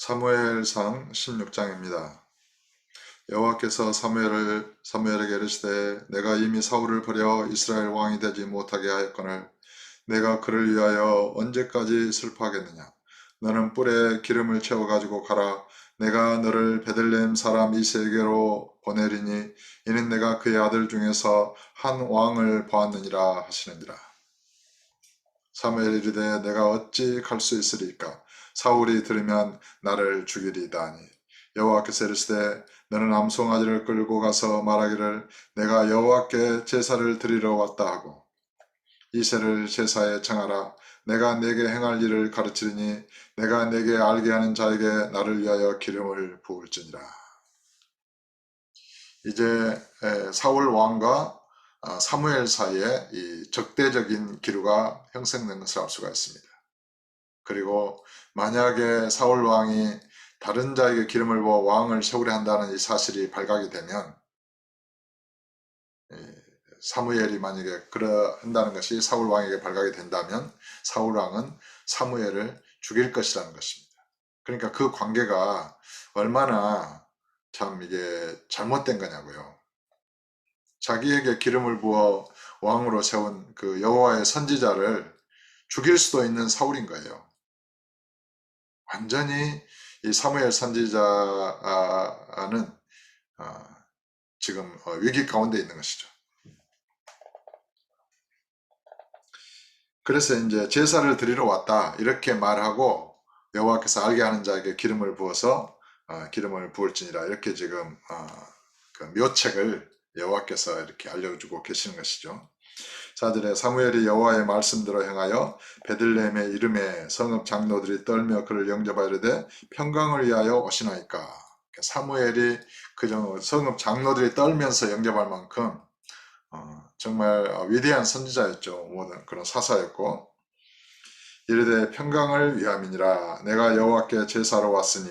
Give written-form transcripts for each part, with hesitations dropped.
사무엘상 16장입니다. 여호와께서 사무엘에게 이르시되 내가 이미 사울을 버려 이스라엘 왕이 되지 못하게 하였거늘 내가 그를 위하여 언제까지 슬퍼하겠느냐. 너는 뿔에 기름을 채워 가지고 가라. 내가 너를 베들레헴 사람 이새에게로 보내리니 이는 내가 그의 아들 중에서 한 왕을 보았느니라 하시느니라. 사무엘이 이르되 내가 어찌 갈 수 있으리까. 사울이 들으면 나를 죽이리이다 하니 여호와께서 이르시되 너는 암송아지를 끌고 가서 말하기를 내가 여호와께 제사를 드리러 왔다 하고 이새를 제사에 청하라. 내가 내게 행할 일을 가르치리니 내가 내게 알게 하는 자에게 나를 위하여 기름을 부을지니라. 이제 사울 왕과 사무엘 사이에 이 적대적인 기류가 형성된 것을 알 수가 있습니다. 그리고 만약에 사울 왕이 다른 자에게 기름을 부어 왕을 세우려 한다는 이 사실이 발각이 되면 사무엘이 만약에 그러한다는 것이 사울 왕에게 발각이 된다면 사울 왕은 사무엘을 죽일 것이라는 것입니다. 그러니까 그 관계가 얼마나 참 이게 잘못된 거냐고요. 자기에게 기름을 부어 왕으로 세운 그 여호와의 선지자를 죽일 수도 있는 사울인 거예요. 완전히 이 사무엘 선지자는 지금 위기 가운데 있는 것이죠. 그래서 이제 제사를 드리러 왔다 이렇게 말하고 여호와께서 알게 하는 자에게 기름을 부어서 기름을 부을지니라 이렇게 지금 그 묘책을 여호와께서 이렇게 알려주고 계시는 것이죠. 4절에 사무엘이 여호와의 말씀대로 행하여 베들레헴의 이름에 성읍 장로들이 떨며 그를 영접하여 이르되 평강을 위하여 오시나이까. 사무엘이 그 성읍 장로들이 떨면서 영접할 만큼 정말 위대한 선지자였죠. 모든 그런 사사였고 이르되 평강을 위함이니라. 내가 여호와께 제사로 왔으니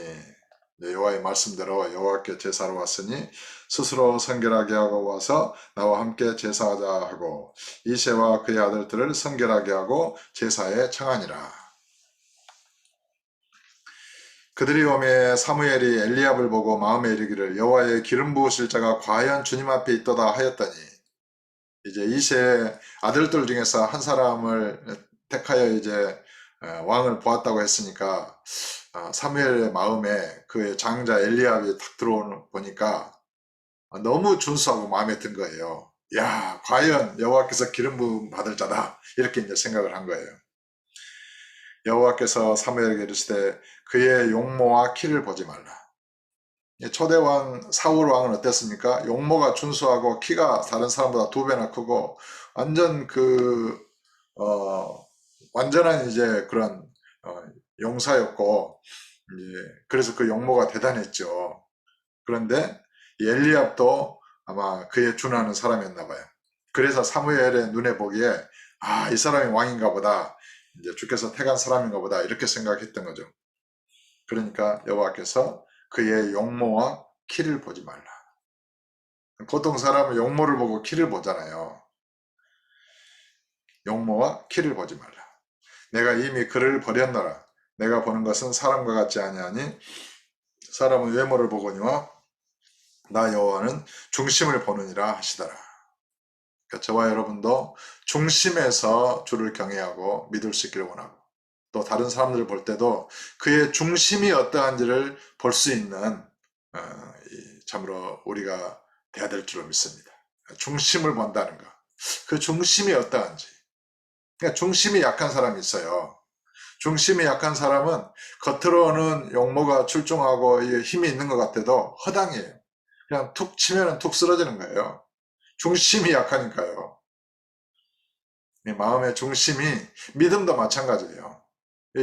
여호와의 말씀대로 여호와께 제사로 왔으니 스스로 성결하게 하고 와서 나와 함께 제사하자 하고 이새와 그의 아들들을 성결하게 하고 제사에 청하니라. 그들이 오매 사무엘이 엘리압을 보고 마음에 이르기를 여호와의 기름 부으실 자가 과연 주님 앞에 있도다 하였더니 이제 이새 아들들 중에서 한 사람을 택하여 이제 왕을 보았다고 했으니까 사무엘의 마음에 그의 장자 엘리압이 탁 들어오니까 너무 준수하고 마음에 든 거예요. 야, 과연 여호와께서 기름 부음 받을 자다 이렇게 이제 생각을 한 거예요. 여호와께서 사무엘에게 이르시되 그의 용모와 키를 보지 말라. 초대왕 사울 왕은 어땠습니까? 용모가 준수하고 키가 다른 사람보다 2배나 크고 완전 완전한 이제 그런 용사였고 그래서 그 용모가 대단했죠. 그런데 엘리압도 아마 그에 준하는 사람이었나 봐요. 그래서 사무엘의 눈에 보기에 이 사람이 왕인가 보다. 이제 주께서 택한 사람인가 보다 이렇게 생각했던 거죠. 그러니까 여호와께서 그의 용모와 키를 보지 말라. 보통 사람은 용모를 보고 키를 보잖아요. 용모와 키를 보지 말라. 내가 이미 그를 버렸노라. 내가 보는 것은 사람과 같지 아니하니 사람은 외모를 보거니와 나 여호와는 중심을 보느니라 하시더라. 그러니까 저와 여러분도 중심에서 주를 경외하고 믿을 수 있기를 원하고 또 다른 사람들을 볼 때도 그의 중심이 어떠한지를 볼 수 있는 참으로 우리가 돼야 될 줄로 믿습니다. 중심을 본다는 것. 그 중심이 어떠한지. 그러니까 중심이 약한 사람이 있어요. 중심이 약한 사람은 겉으로는 용모가 출중하고 힘이 있는 것 같아도 허당이에요. 그냥 툭 치면 툭 쓰러지는 거예요. 중심이 약하니까요. 마음의 중심이 믿음도 마찬가지예요.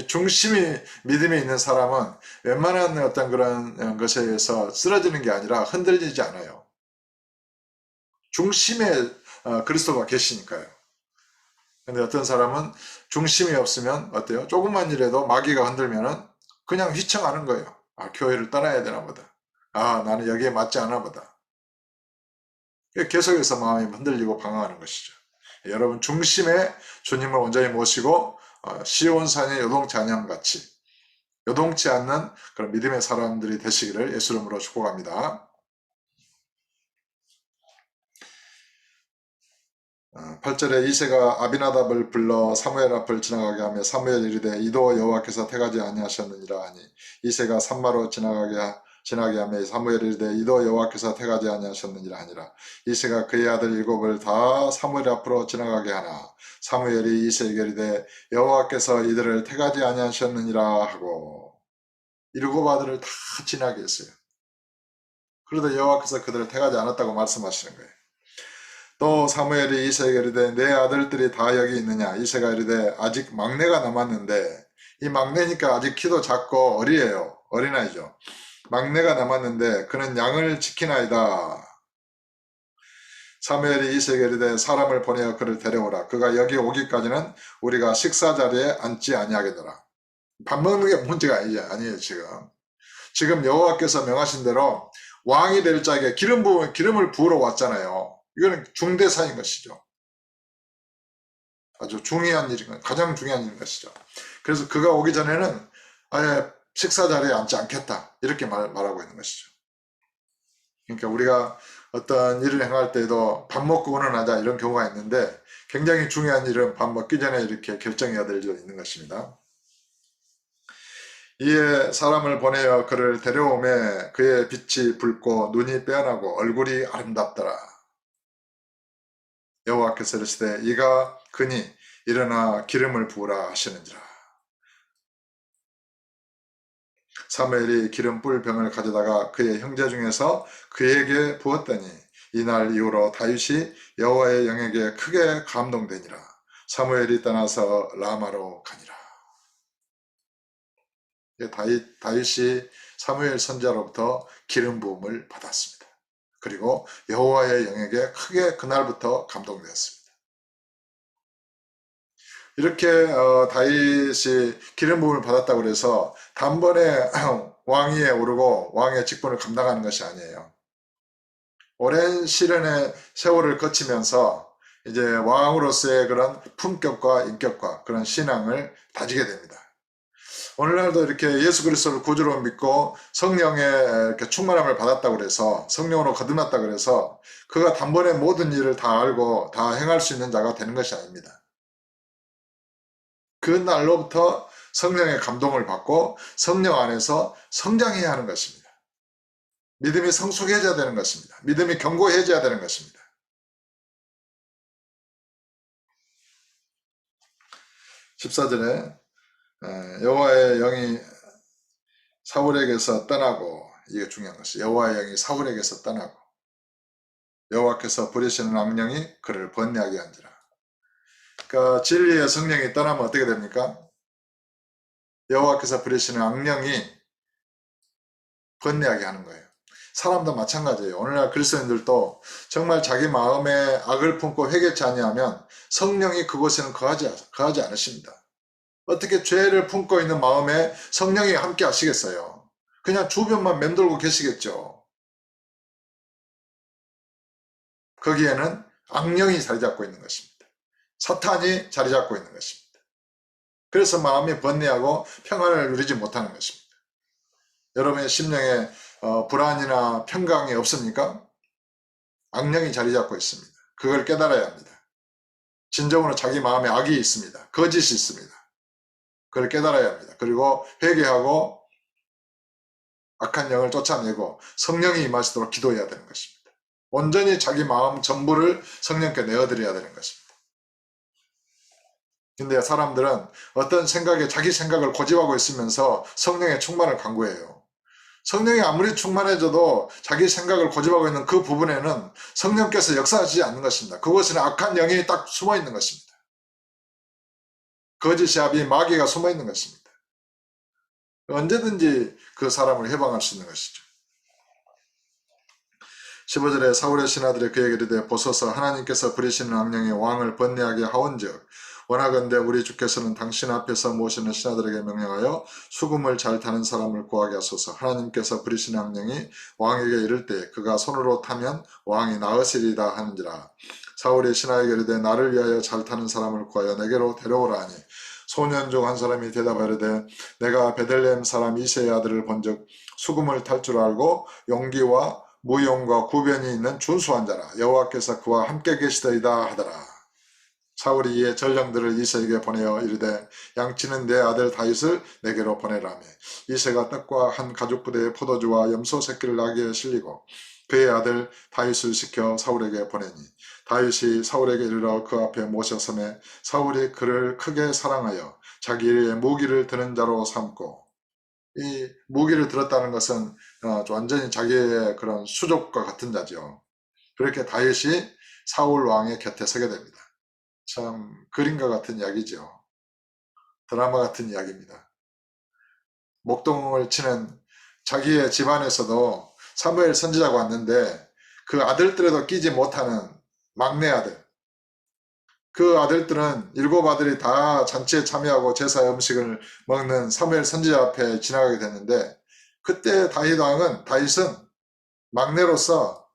중심이 믿음이 있는 사람은 웬만한 어떤 그런 것에 의해서 쓰러지는 게 아니라 흔들리지 않아요. 중심에 그리스도가 계시니까요. 근데 어떤 사람은 중심이 없으면 어때요? 조금만 일해도 마귀가 흔들면은 그냥 휘청하는 거예요. 교회를 떠나야 되나 보다. 나는 여기에 맞지 않아 보다. 계속해서 마음이 흔들리고 방황하는 것이죠. 여러분 중심에 주님을 온전히 모시고 시온산의 요동찬양 같이 요동치 않는 그런 믿음의 사람들이 되시기를 예수 이름으로 축복합니다. 8절에 이새가 아비나답을 불러 사무엘 앞을 지나가게 하며 사무엘 이르되 이도 여호와께서 택하지 아니하셨느니라 하니 이새가 산마로 지나게 하며 사무엘이 이르되 이도 여호와께서 택하지 아니하셨느니라 하니라. 이새가 그의 아들 7을 다 사무엘 앞으로 지나가게 하나 사무엘이 이새에게 이르되 여호와께서 이들을 택하지 아니하셨느니라 하고 7 아들을 다 지나게 했어요. 그래도 여호와께서 그들을 택하지 않았다고 말씀하시는 거예요. 또 사무엘이 이새에게 이르되 내 아들들이 다 여기 있느냐. 이새가 이르되 아직 막내가 남았는데, 이 막내니까 아직 키도 작고 어리예요. 어린아이죠. 막내가 남았는데 그는 양을 지키나이다. 사무엘이 이새에게 이르되 사람을 보내어 그를 데려오라. 그가 여기 오기까지는 우리가 식사 자리에 앉지 아니하겠노라. 밥 먹는 게 문제가 아니에요. 지금 여호와께서 명하신 대로 왕이 될 자에게 기름을 부으러 왔잖아요. 이거는 중대사인 것이죠. 아주 중요한 일인 것, 가장 중요한 일인 것이죠. 그래서 그가 오기 전에는 아예 식사 자리에 앉지 않겠다. 이렇게 말하고 있는 것이죠. 그러니까 우리가 어떤 일을 행할 때도 밥 먹고 운운하자 이런 경우가 있는데 굉장히 중요한 일은 밥 먹기 전에 이렇게 결정해야 될 일이 있는 것입니다. 이에 사람을 보내어 그를 데려오매 그의 빛이 붉고 눈이 빼어나고 얼굴이 아름답더라. 여호와께서 이르시되 이가 그니 일어나 기름을 부으라 하시는지라. 사무엘이 기름 뿔 병을 가져다가 그의 형제 중에서 그에게 부었더니 이날 이후로 다윗이 여호와의 영에게 크게 감동되니라. 사무엘이 떠나서 라마로 가니라. 다윗이 사무엘 선지자로부터 기름 부음을 받았습니다. 그리고 여호와의 영에게 크게 그날부터 감동되었습니다. 이렇게 다윗이 기름 부음을 받았다고 해서 단번에 왕위에 오르고 왕의 직분을 감당하는 것이 아니에요. 오랜 시련의 세월을 거치면서 이제 왕으로서의 그런 품격과 인격과 그런 신앙을 다지게 됩니다. 오늘날도 이렇게 예수 그리스도를 구주로 믿고 성령의 이렇게 충만함을 받았다고 그래서 성령으로 거듭났다고 그래서 그가 단번에 모든 일을 다 알고 다 행할 수 있는 자가 되는 것이 아닙니다. 그 날로부터 성령의 감동을 받고 성령 안에서 성장해야 하는 것입니다. 믿음이 성숙해져야 되는 것입니다. 믿음이 견고해져야 되는 것입니다. 14절에 여호와의 영이 사울에게서 떠나고, 이게 중요한 것이에요. 여호와의 영이 사울에게서 떠나고 여호와께서 부리시는 악령이 그를 번뇌하게 한지라. 그러니까 진리의 성령이 떠나면 어떻게 됩니까? 여호와께서 부리시는 악령이 번뇌하게 하는 거예요. 사람도 마찬가지예요. 오늘날 그리스도인들도 정말 자기 마음에 악을 품고 회개치 아니하면 성령이 그곳에는 거하지 않으십니다. 어떻게 죄를 품고 있는 마음에 성령이 함께 하시겠어요? 그냥 주변만 맴돌고 계시겠죠. 거기에는 악령이 자리 잡고 있는 것입니다. 사탄이 자리 잡고 있는 것입니다. 그래서 마음이 번뇌하고 평안을 누리지 못하는 것입니다. 여러분의 심령에 불안이나 평강이 없습니까? 악령이 자리 잡고 있습니다. 그걸 깨달아야 합니다. 진정으로 자기 마음에 악이 있습니다. 거짓이 있습니다. 그걸 깨달아야 합니다. 그리고 회개하고 악한 영을 쫓아내고 성령이 임하시도록 기도해야 되는 것입니다. 온전히 자기 마음 전부를 성령께 내어드려야 되는 것입니다. 근데 사람들은 어떤 생각에 자기 생각을 고집하고 있으면서 성령의 충만을 간구해요. 성령이 아무리 충만해져도 자기 생각을 고집하고 있는 그 부분에는 성령께서 역사하지 않는 것입니다. 그곳에는 악한 영이 딱 숨어 있는 것입니다. 거짓의 아비 마귀가 숨어 있는 것입니다. 언제든지 그 사람을 해방할 수 있는 것이죠. 15절에 사울의 신하들이 그에게 이르되 보소서 하나님께서 부리시는 악령이 왕을 번뇌하게 하온즉 원하건대 우리 주께서는 당신 앞에서 모시는 신하들에게 명령하여 수금을 잘 타는 사람을 구하게 하소서. 하나님께서 부리시는 악령이 왕에게 이를 때 그가 손으로 타면 왕이 나으시리라 하는지라. 사울이 신하에게 이르되 나를 위하여 잘 타는 사람을 구하여 내게로 데려오라 하니 소년 중 한 사람이 대답하려되 내가 베들레헴 사람 이새의 아들을 본즉 수금을 탈 줄 알고 용기와 무용과 구변이 있는 준수한 자라. 여호와께서 그와 함께 계시더이다 하더라. 사울이 이에 전령들을 이새에게 보내어 이르되 양치는 내 아들 다윗을 내게로 보내라며 이새가 떡과 한 가죽 부대에 포도주와 염소 새끼를 나귀에 실리고 그의 아들 다윗을 시켜 사울에게 보내니 다윗이 사울에게 이르러 그 앞에 모셔서매 사울이 그를 크게 사랑하여 자기의 무기를 드는 자로 삼고 이 무기를 들었다는 것은 완전히 자기의 그런 수족과 같은 자죠. 그렇게 다윗이 사울 왕의 곁에 서게 됩니다. 참 그림과 같은 이야기죠. 드라마 같은 이야기입니다. 목동을 치는 자기의 집안에서도 사무엘 선지자가 왔는데 그 아들들에도 끼지 못하는 막내 아들. 그 아들들은 7 아들이 다 잔치에 참여하고 제사의 음식을 먹는 사무엘 선지자 앞에 지나가게 됐는데 그때 다윗은 막내로서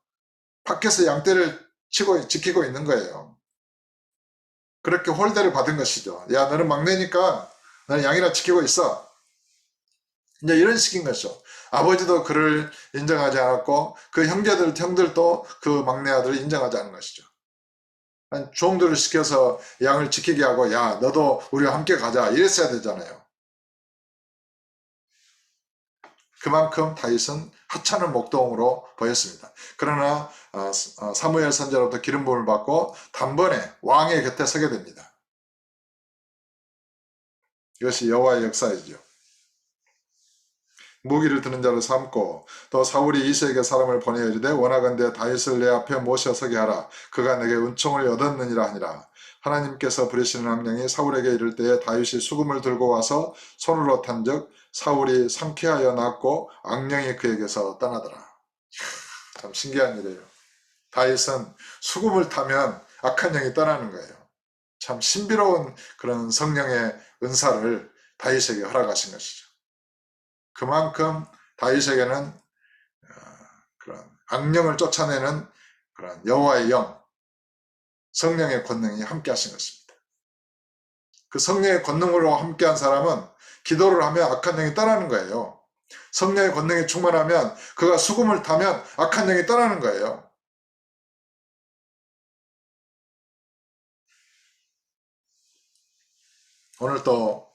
밖에서 양떼를 지키고 있는 거예요. 그렇게 홀대를 받은 것이죠. 야, 너는 막내니까 너는 양이나 지키고 있어. 이제 이런 식인 것이죠. 아버지도 그를 인정하지 않았고 그 형들도 그 막내 아들을 인정하지 않은 것이죠. 종들을 시켜서 양을 지키게 하고 야 너도 우리와 함께 가자 이랬어야 되잖아요. 그만큼 다윗은 하찮은 목동으로 보였습니다. 그러나 사무엘 선지자로부터 기름 부음을 받고 단번에 왕의 곁에 서게 됩니다. 이것이 여호와의 역사이죠. 무기를 드는 자를 삼고 또 사울이 이새에게 사람을 보내어 이르되 원하건대 다윗을 내 앞에 모셔서게 하라. 그가 내게 은총을 얻었느니라 하니라. 하나님께서 부리시는 악령이 사울에게 이를 때에 다윗이 수금을 들고 와서 손으로 탄즉 사울이 상쾌하여 낫고 악령이 그에게서 떠나더라. 참 신기한 일이에요. 다윗은 수금을 타면 악한 영이 떠나는 거예요. 참 신비로운 그런 성령의 은사를 다윗에게 허락하신 것이죠. 그만큼 다윗에게는 그런 악령을 쫓아내는 그런 여호와의 영, 성령의 권능이 함께하신 것입니다. 그 성령의 권능으로 함께한 사람은 기도를 하면 악한 영이 떠나는 거예요. 성령의 권능이 충만하면 그가 수금을 타면 악한 영이 떠나는 거예요. 오늘 또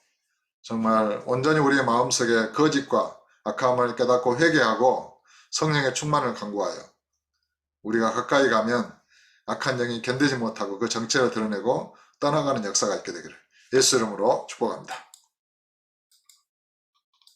정말 온전히 우리의 마음속에 거짓과 악함을 깨닫고 회개하고 성령의 충만을 간구하여 우리가 가까이 가면 악한 영이 견디지 못하고 그 정체를 드러내고 떠나가는 역사가 있게 되기를 예수 이름으로 축복합니다.